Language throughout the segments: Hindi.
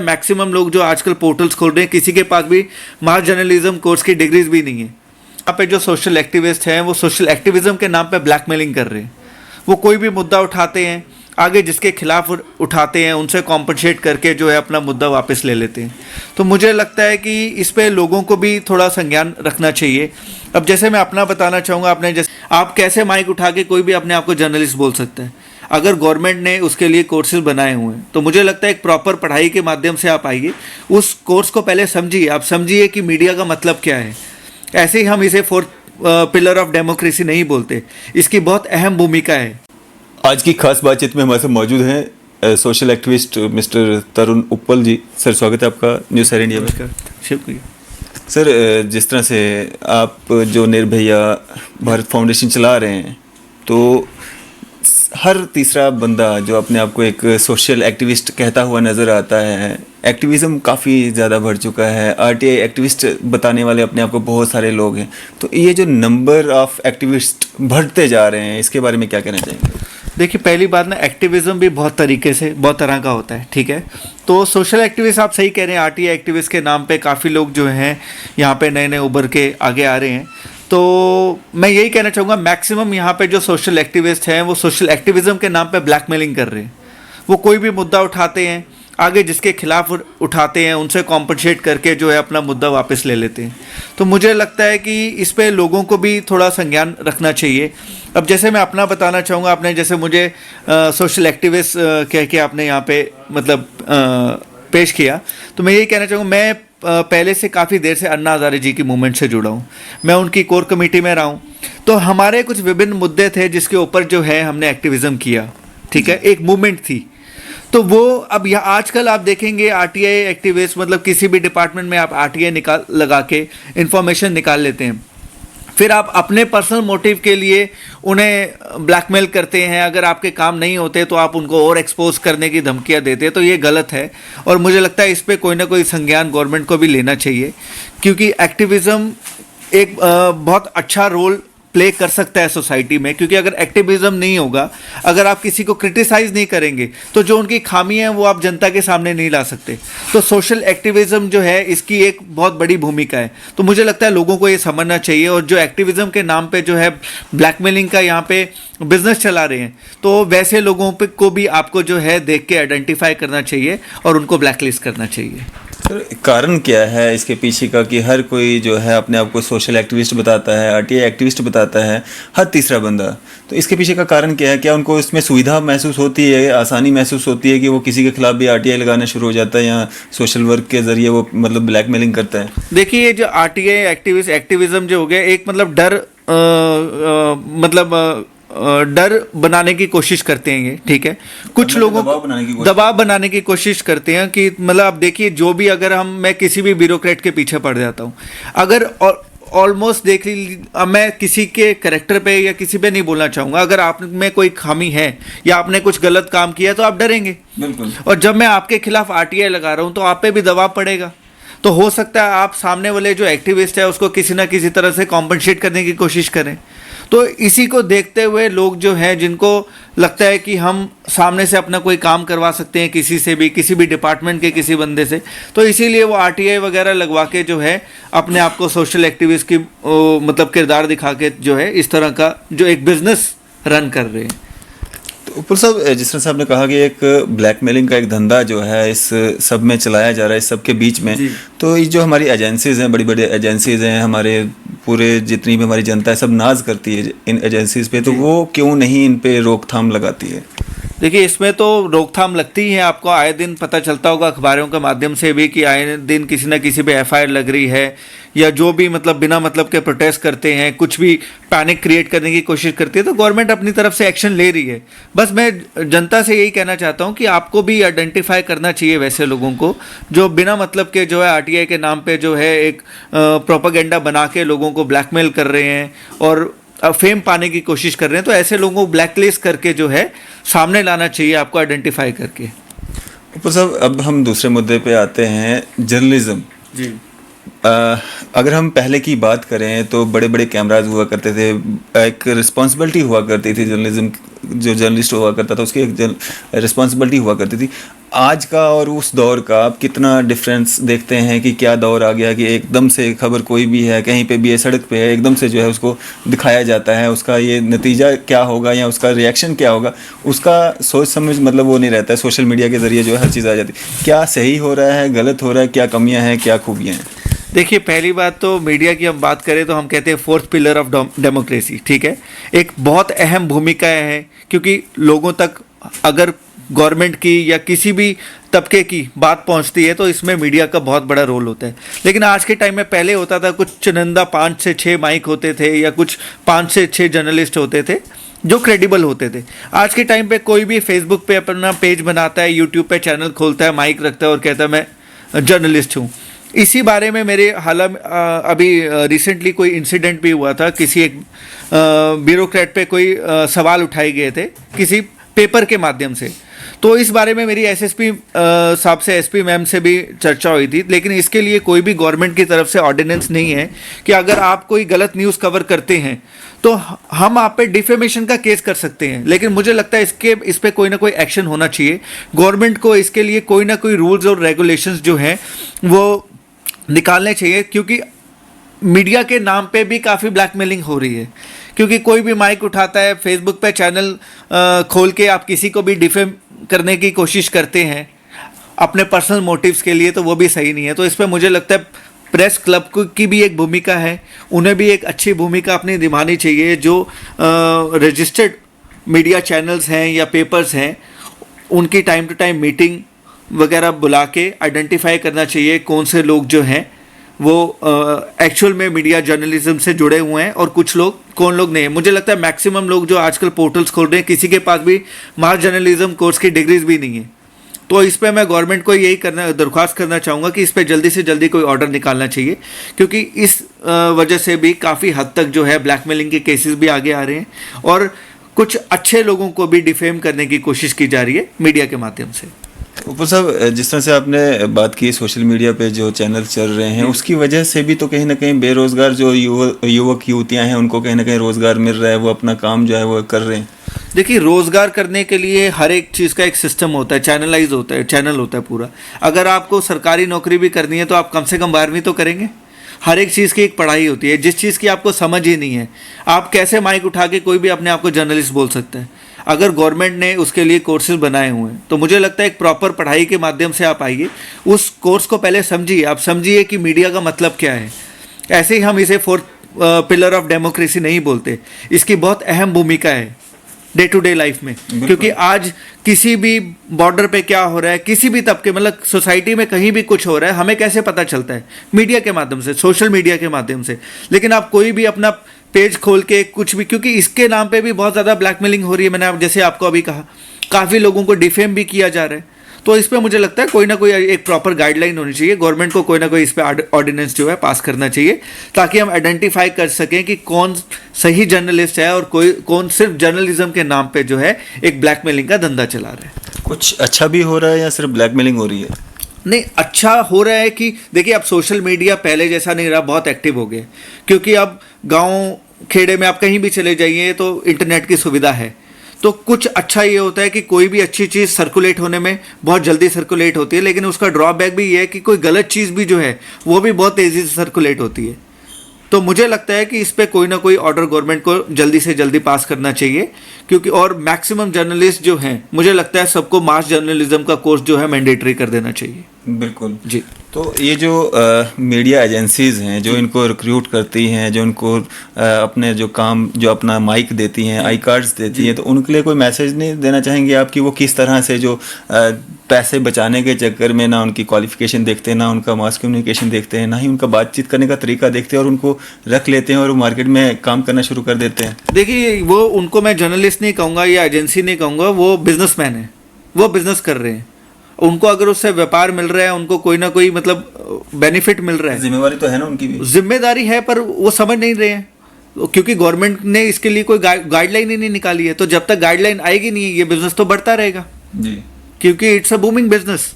मैक्सिमम लोग जो आजकल पोर्टल्स खोल रहे हैं, किसी के पास भी मास जर्नलिज्म कोर्स की डिग्रीज भी नहीं है। यहाँ पे जो सोशल एक्टिविस्ट हैं वो सोशल एक्टिविज्म के नाम पे ब्लैकमेलिंग कर रहे हैं। वो कोई भी मुद्दा उठाते हैं, आगे जिसके खिलाफ उठाते हैं उनसे कॉम्पनसेट करके जो है अपना मुद्दा वापस ले लेते हैं। तो मुझे लगता है कि इस पे लोगों को भी थोड़ा संज्ञान रखना चाहिए। अब जैसे मैं अपना बताना चाहूँगा, आपने जैसे आप कैसे माइक उठा के कोई भी अपने आप को जर्नलिस्ट बोल सकता है। अगर गवर्नमेंट ने उसके लिए कोर्सेज बनाए हुए हैं तो मुझे लगता है एक प्रॉपर पढ़ाई के माध्यम से आप आइए, उस कोर्स को पहले समझिए। आप समझिए कि मीडिया का मतलब क्या है। ऐसे ही हम इसे फोर्थ पिलर ऑफ डेमोक्रेसी नहीं बोलते, इसकी बहुत अहम भूमिका है। आज की खास बातचीत में हमारे साथ मौजूद हैं सोशल एक्टिविस्ट मिस्टर तरुण उप्पल जी। सर, स्वागत है आपका न्यूज़ सैर इंडिया में। शुक्रिया सर, जिस तरह से आप जो निर्भया भारत फाउंडेशन चला रहे हैं, तो हर तीसरा बंदा जो अपने आप को एक सोशल एक्टिविस्ट कहता हुआ नज़र आता है। एक्टिविज़म काफ़ी ज़्यादा बढ़ चुका है। आरटीआई एक्टिविस्ट बताने वाले अपने आप को बहुत सारे लोग हैं। तो ये जो नंबर ऑफ एक्टिविस्ट बढ़ते जा रहे हैं, इसके बारे में क्या कहना चाहेंगे? देखिए, पहली बात ना, एक्टिविज्म भी बहुत तरीके से बहुत तरह का होता है, ठीक है। तो सोशल एक्टिविस्ट आप सही कह रहे हैं, आरटीआई एक्टिविस्ट के नाम पे काफ़ी लोग जो हैं यहाँ पे नए नए उभर के आगे आ रहे हैं। तो मैं यही कहना चाहूँगा, मैक्सिमम यहाँ पे जो सोशल एक्टिविस्ट हैं वो सोशल एक्टिविज्म के नाम पे ब्लैकमेलिंग कर रहे हैं। वो कोई भी मुद्दा उठाते हैं, आगे जिसके खिलाफ उठाते हैं उनसे कॉम्पनसेट करके जो है अपना मुद्दा वापस ले लेते हैं। तो मुझे लगता है कि इस पे लोगों को भी थोड़ा संज्ञान रखना चाहिए। अब जैसे मैं अपना बताना चाहूँगा, आपने जैसे मुझे सोशल एक्टिविस्ट कह के आपने यहाँ पे मतलब पेश किया, तो मैं यही कहना चाहूँगा, मैं पहले से काफ़ी देर से अन्ना हज़ारे जी की मूवमेंट से जुड़ा हूँ। मैं उनकी कोर कमेटी में रहा हूँ। तो हमारे कुछ विभिन्न मुद्दे थे जिसके ऊपर जो है हमने एक्टिविज़म किया, ठीक है, एक मूवमेंट थी। तो वो अब यहाँ आजकल आप देखेंगे आरटीआई एक्टिविस्ट, मतलब किसी भी डिपार्टमेंट में आप आरटीआई लगा के इंफॉर्मेशन निकाल लेते हैं, फिर आप अपने पर्सनल मोटिव के लिए उन्हें ब्लैकमेल करते हैं। अगर आपके काम नहीं होते तो आप उनको और एक्सपोज करने की धमकियां देते हैं। तो ये गलत है और मुझे लगता है इस पे कोई ना कोई संज्ञान गवर्नमेंट को भी लेना चाहिए, क्योंकि एक्टिविज़म एक बहुत अच्छा रोल प्ले कर सकता है सोसाइटी में। क्योंकि अगर एक्टिविज़म नहीं होगा, अगर आप किसी को क्रिटिसाइज़ नहीं करेंगे, तो जो उनकी खामी है वो आप जनता के सामने नहीं ला सकते। तो सोशल एक्टिविज़म जो है इसकी एक बहुत बड़ी भूमिका है। तो मुझे लगता है लोगों को ये समझना चाहिए। और जो एक्टिविज़म के नाम पे जो है ब्लैकमेलिंग का यहाँ पे बिजनेस चला रहे हैं, तो वैसे लोगों पे को भी आपको जो है देख के आइडेंटिफाई करना चाहिए और उनको ब्लैकलिस्ट करना चाहिए। सर, कारण क्या है इसके पीछे का कि हर कोई जो है अपने आप को सोशल एक्टिविस्ट बताता है, आरटीआई एक्टिविस्ट बताता है, हर तीसरा बंदा? तो इसके पीछे का कारण क्या है? क्या उनको इसमें सुविधा महसूस होती है, आसानी महसूस होती है कि वो किसी के खिलाफ भी आरटीआई लगाना शुरू हो जाता है या सोशल वर्क के जरिए वो मतलब ब्लैकमेलिंग करता है? देखिए, ये जो आरटीआई एक्टिविज्म जो हो गया, एक मतलब डर डर बनाने की कोशिश करते हैं ये, ठीक है। कुछ लोगों को दबाव बनाने की कोशिश करते हैं कि मतलब आप देखिए, जो भी अगर मैं किसी भी ब्यूरोक्रेट के पीछे पड़ जाता हूँ, अगर ऑलमोस्ट देख लीजिए, अब मैं किसी के कैरेक्टर पे या किसी पे नहीं बोलना चाहूँगा, अगर आप में कोई खामी है या आपने कुछ गलत काम किया तो आप डरेंगे। बिल्कुल। और जब मैं आपके खिलाफ आरटीआई लगा रहा हूँ तो आप पे भी दबाव पड़ेगा। तो हो सकता है आप सामने वाले जो एक्टिविस्ट है उसको किसी ना किसी तरह से कॉम्पनसेट करने की कोशिश करें। तो इसी को देखते हुए लोग जो हैं, जिनको लगता है कि हम सामने से अपना कोई काम करवा सकते हैं किसी से भी, किसी भी डिपार्टमेंट के किसी बंदे से, तो इसीलिए वो आरटीआई वगैरह लगवा के जो है अपने आप को सोशल एक्टिविस्ट की मतलब किरदार दिखा के जो है इस तरह का जो एक बिजनेस रन कर रहे हैं। तो उप्पल साहब, जिस तरह से आपने कहा कि एक ब्लैकमेलिंग का एक धंधा जो है इस सब में चलाया जा रहा है, इस सब के बीच में, तो ये जो हमारी एजेंसीज़ हैं, बड़ी बड़ी एजेंसीज़ हैं, हमारे पूरे जितनी भी हमारी जनता है सब नाज करती है इन एजेंसीज़ पे, तो वो क्यों नहीं इन पे रोकथाम लगाती है? देखिए, इसमें तो रोकथाम लगती ही है। आपको आए दिन पता चलता होगा अखबारों के माध्यम से भी कि आए दिन किसी न किसी पे एफआईआर लग रही है, या जो भी मतलब बिना मतलब के प्रोटेस्ट करते हैं, कुछ भी पैनिक क्रिएट करने की कोशिश करती है, तो गवर्नमेंट अपनी तरफ से एक्शन ले रही है। बस मैं जनता से यही कहना चाहता हूँ कि आपको भी आइडेंटिफाई करना चाहिए वैसे लोगों को जो बिना मतलब के जो है आरटीआई के नाम पे जो है एक प्रोपेगेंडा बना के लोगों को ब्लैकमेल कर रहे हैं और फेम पाने की कोशिश कर रहे हैं। तो ऐसे लोगों को ब्लैकलिस्ट करके जो है सामने लाना चाहिए, आपको आइडेंटिफाई करके। उप्पल साहब, अब हम दूसरे मुद्दे पे आते हैं, जर्नलिज्म। जी। अगर हम पहले की बात करें तो बड़े बड़े कैमराज हुआ करते थे, एक रिस्पॉन्सिबिलिटी हुआ करती थी, जर्नलिज्म जो जर्नलिस्ट हुआ करता था उसकी एक रिस्पॉन्सिबिलिटी हुआ करती थी। आज का और उस दौर का आप कितना डिफरेंस देखते हैं कि क्या दौर आ गया कि एकदम से खबर कोई भी है, कहीं पे भी है, सड़क पे है, एकदम से जो है उसको दिखाया जाता है, उसका ये नतीजा क्या होगा या उसका रिएक्शन क्या होगा, उसका सोच समझ मतलब वो नहीं रहता है। सोशल मीडिया के ज़रिए जो है हर चीज़ आ जाती है। क्या सही हो रहा है, गलत हो रहा है, क्या कमियाँ हैं, क्या खूबियाँ हैं? देखिए, पहली बात तो मीडिया की हम बात करें तो हम कहते हैं फोर्थ पिलर ऑफ डेमोक्रेसी, ठीक है। एक बहुत अहम भूमिका है, क्योंकि लोगों तक अगर गवर्नमेंट की या किसी भी तबके की बात पहुंचती है तो इसमें मीडिया का बहुत बड़ा रोल होता है। लेकिन आज के टाइम में, पहले होता था कुछ चुनिंदा 5 से 6 माइक होते थे या कुछ 5 से 6 जर्नलिस्ट होते थे जो क्रेडिबल होते थे। आज के टाइम पे कोई भी फेसबुक पे अपना पेज बनाता है, यूट्यूब पे चैनल खोलता है, माइक रखता है और कहता है मैं जर्नलिस्ट हूँ। इसी बारे में मेरे अभी रिसेंटली कोई इंसिडेंट भी हुआ था। किसी एक ब्यूरोक्रेट पे कोई सवाल उठाए गए थे किसी पेपर के माध्यम से। तो इस बारे में मेरी एसएसपी साहब से, एसपी मैम से भी चर्चा हुई थी। लेकिन इसके लिए कोई भी गवर्नमेंट की तरफ से ऑर्डिनेंस नहीं है कि अगर आप कोई गलत न्यूज़ कवर करते हैं तो हम आप पे डिफेमेशन का केस कर सकते हैं। लेकिन मुझे लगता है इस पे कोई ना कोई एक्शन होना चाहिए। गवर्नमेंट को इसके लिए कोई ना कोई रूल्स और रेगुलेशंस जो हैं वो निकालने चाहिए, क्योंकि मीडिया के नाम पे भी काफ़ी ब्लैकमेलिंग हो रही है। क्योंकि कोई भी माइक उठाता है, फेसबुक पे चैनल खोल के आप किसी को भी डिफेम करने की कोशिश करते हैं अपने पर्सनल मोटिव्स के लिए, तो वो भी सही नहीं है। तो इस पर मुझे लगता है प्रेस क्लब की भी एक भूमिका है, उन्हें भी एक अच्छी भूमिका अपनी निभानी चाहिए। जो रजिस्टर्ड मीडिया चैनल्स हैं या पेपर्स हैं, उनकी टाइम टू टाइम मीटिंग वगैरह बुला के आइडेंटिफाई करना चाहिए कौन से लोग जो हैं वो एक्चुअल में मीडिया जर्नलिज्म से जुड़े हुए हैं और कौन लोग नहीं है। मुझे लगता है मैक्सिमम लोग जो आजकल पोर्टल्स खोल रहे हैं, किसी के पास भी मास जर्नलिज्म कोर्स की डिग्रीज भी नहीं है। तो इस पे मैं गवर्नमेंट को यही दरख्वास्त करना चाहूँगा कि इस पे जल्दी से जल्दी कोई ऑर्डर निकालना चाहिए, क्योंकि इस वजह से भी काफ़ी हद तक जो है ब्लैकमेलिंग के केसेस भी आगे आ रहे हैं और कुछ अच्छे लोगों को भी डिफेम करने की कोशिश की जा रही है मीडिया के माध्यम से। ऊपर साहब, जिस तरह से आपने बात की सोशल मीडिया पे जो चैनल चल रहे हैं उसकी वजह से भी तो कहीं ना कहीं बेरोजगार जो युवक युवतियां हैं उनको कहीं ना कहीं रोजगार मिल रहा है, वो अपना काम जो है वो कर रहे हैं। देखिए, रोजगार करने के लिए हर एक चीज़ का एक सिस्टम होता है, चैनलाइज होता है, चैनल होता है पूरा। अगर आपको सरकारी नौकरी भी करनी है तो आप कम से कम 12वीं तो करेंगे। हर एक चीज़ की एक पढ़ाई होती है। जिस चीज़ की आपको समझ ही नहीं है, आप कैसे माइक उठा के कोई भी अपने आप को जर्नलिस्ट बोल सकता है। अगर गवर्नमेंट ने उसके लिए कोर्सेज बनाए हुए हैं तो मुझे लगता है एक प्रॉपर पढ़ाई के माध्यम से आप आइए, उस कोर्स को पहले समझिए। आप समझिए कि मीडिया का मतलब क्या है। ऐसे ही हम इसे फोर्थ पिलर ऑफ डेमोक्रेसी नहीं बोलते, इसकी बहुत अहम भूमिका है डे टू डे लाइफ में। क्योंकि आज किसी भी बॉर्डर पे क्या हो रहा है, किसी भी तबके, मतलब सोसाइटी में कहीं भी कुछ हो रहा है, हमें कैसे पता चलता है? मीडिया के माध्यम से, सोशल मीडिया के माध्यम से। लेकिन आप कोई भी अपना पेज खोल के कुछ भी, क्योंकि इसके नाम पे भी बहुत ज़्यादा ब्लैकमेलिंग हो रही है। मैंने जैसे आपको अभी कहा, काफ़ी लोगों को डिफेम भी किया जा रहा है। तो इस पे मुझे लगता है कोई ना कोई एक प्रॉपर गाइडलाइन होनी चाहिए। गवर्नमेंट को कोई ना कोई इस पे ऑर्डिनेंस जो है पास करना चाहिए, ताकि हम आइडेंटिफाई कर सकें कि कौन सही जर्नलिस्ट है और कौन सिर्फ जर्नलिज्म के नाम पे जो है एक ब्लैकमेलिंग का धंधा चला रहा है। कुछ अच्छा भी हो रहा है या सिर्फ ब्लैकमेलिंग हो रही है? नहीं, अच्छा हो रहा है कि देखिए, अब सोशल मीडिया पहले जैसा नहीं रहा, बहुत एक्टिव हो गया। क्योंकि अब गाँव खेड़े में आप कहीं भी चले जाइए तो इंटरनेट की सुविधा है। तो कुछ अच्छा ये होता है कि कोई भी अच्छी चीज़ सर्कुलेट होने में बहुत जल्दी सर्कुलेट होती है, लेकिन उसका ड्रॉबैक भी ये है कि कोई गलत चीज़ भी जो है वो भी बहुत तेज़ी से सर्कुलेट होती है। तो मुझे लगता है कि इस पे कोई ना कोई ऑर्डर गवर्नमेंट को जल्दी से जल्दी पास करना चाहिए, क्योंकि और मैक्सिमम जर्नलिस्ट जो हैं, मुझे लगता है सबको मास जर्नलिज्म का कोर्स जो है मैंडेटरी कर देना चाहिए। बिल्कुल जी। तो ये जो मीडिया एजेंसीज़ हैं जो इनको रिक्रूट करती हैं, जो इनको अपने जो काम, जो अपना माइक देती हैं, आई कार्ड्स देती हैं, तो उनके लिए कोई मैसेज नहीं देना चाहेंगे आप कि वो किस तरह से जो पैसे बचाने के चक्कर में ना उनकी क्वालिफिकेशन देखते हैं, ना उनका मास कम्युनिकेशन देखते हैं, ना ही उनका बातचीत करने का तरीका देखते हैं और उनको रख लेते हैं और वो मार्केट में काम करना शुरू कर देते हैं? देखिए, वो उनको मैं जर्नलिस्ट नहीं कहूँगा या एजेंसी नहीं कहूँगा, वो बिजनेसमैन है, वो बिजनेस कर रहे हैं। उनको अगर उससे व्यापार मिल रहा है, उनको कोई ना कोई मतलब बेनिफिट मिल रहा है, जिम्मेवारी तो है ना उनकी भी। जिम्मेदारी है, पर वो समझ नहीं रहे हैं क्योंकि गवर्नमेंट ने इसके लिए कोई गाइडलाइन ही नहीं निकाली है। तो जब तक गाइडलाइन आएगी नहीं, ये बिजनेस तो बढ़ता रहेगा जी, क्योंकि इट्स अ बूमिंग बिजनेस।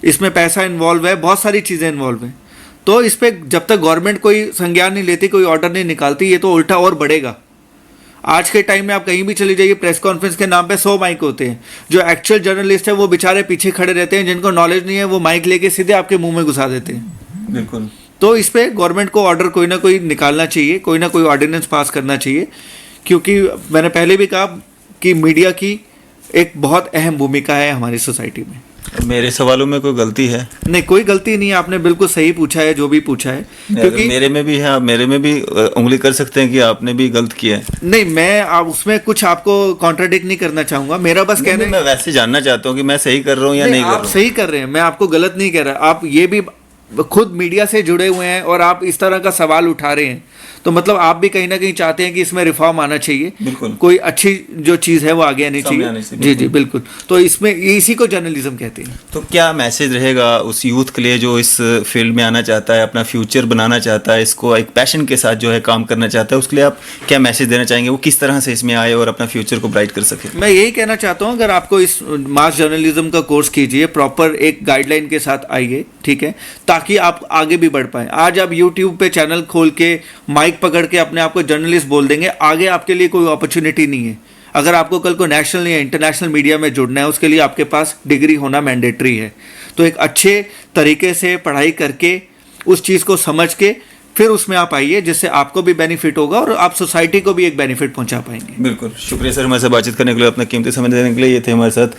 इसमें पैसा इन्वॉल्व है, बहुत सारी चीज़ें इन्वॉल्व हैं। तो इस पर जब तक गवर्नमेंट कोई संज्ञान नहीं लेती, कोई ऑर्डर नहीं निकालती, ये तो उल्टा और बढ़ेगा। आज के टाइम में आप कहीं भी चले जाइए, प्रेस कॉन्फ्रेंस के नाम पे 100 माइक होते हैं। जो एक्चुअल जर्नलिस्ट है वो बेचारे पीछे खड़े रहते हैं, जिनको नॉलेज नहीं है वो माइक लेके सीधे आपके मुंह में घुसा देते हैं। बिल्कुल। तो इस पे गवर्नमेंट को ऑर्डर कोई ना कोई निकालना चाहिए, कोई ना कोई ऑर्डिनेंस पास करना चाहिए, क्योंकि मैंने पहले भी कहा कि मीडिया की एक बहुत अहम भूमिका है हमारी सोसाइटी में। मेरे सवालों में कोई गलती है? नहीं, कोई गलती नहीं है, आपने बिल्कुल सही पूछा है जो भी पूछा है, क्योंकि मेरे में भी है, आप मेरे में भी उंगली कर सकते हैं कि आपने भी गलत किया है। नहीं, मैं आप उसमें कुछ आपको कॉन्ट्राडिक्ट नहीं करना चाहूंगा। मेरा बस कहना मैं वैसे जानना चाहता हूँ कि मैं सही कर रहा हूँ या नहीं कर रहा आप हूँ। सही कर रहे हैं, मैं आपको गलत नहीं कह रहा। आप ये भी खुद मीडिया से जुड़े हुए हैं और आप इस तरह का सवाल उठा रहे हैं, तो मतलब आप भी कहीं ना कहीं चाहते हैं कि इसमें रिफॉर्म आना चाहिए, बिल्कुल। कोई अच्छी जो चीज़ है वो आगे आनी सामने आनी चाहिए। चाहिए, जी जी बिल्कुल। तो इसमें इसी को जर्नलिज्म कहते हैं। तो क्या मैसेज रहेगा उस यूथ के लिए जो इस फील्ड में आना चाहता है, अपना फ्यूचर बनाना चाहता है, इसको एक पैशन के साथ जो है काम करना चाहता है, उसके लिए आप क्या मैसेज देना चाहेंगे? वो किस तरह से इसमें आए और अपना फ्यूचर को ब्राइट कर सके? मैं यही कहना चाहता हूँ, अगर आपको इस मास जर्नलिज्म का कोर्स कीजिए, प्रॉपर एक गाइडलाइन के साथ आइए, ठीक है, ताकि आप आगे भी बढ़ पाएं। आज आप यूट्यूब पे चैनल खोल के माइक पकड़ के अपने आप को जर्नलिस्ट बोल देंगे, आगे आपके लिए कोई अपॉर्चुनिटी नहीं है। अगर आपको कल को नेशनल या इंटरनेशनल मीडिया में जुड़ना है, उसके लिए आपके पास डिग्री होना मैंडेटरी है। तो एक अच्छे तरीके से पढ़ाई करके, उस चीज़ को समझ के फिर उसमें आप आइए, जिससे आपको भी बेनिफिट होगा और आप सोसाइटी को भी एक बेनिफिट पहुंचा पाएंगे। बिल्कुल, शुक्रिया सर हमारे साथ बातचीत करने के लिए, अपना कीमती समय देने के लिए। ये थे हमारे साथ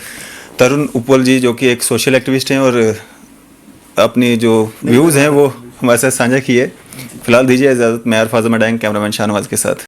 तरुण उपल जी, जो कि एक सोशल एक्टिविस्ट हैं और अपनी जो व्यूज़ हैं वो हमारे साथ साझा किए। फिलहाल दीजिए इजाज़त। मैं अरफाज मडांग, कैमरामैन शाहनवाज के साथ।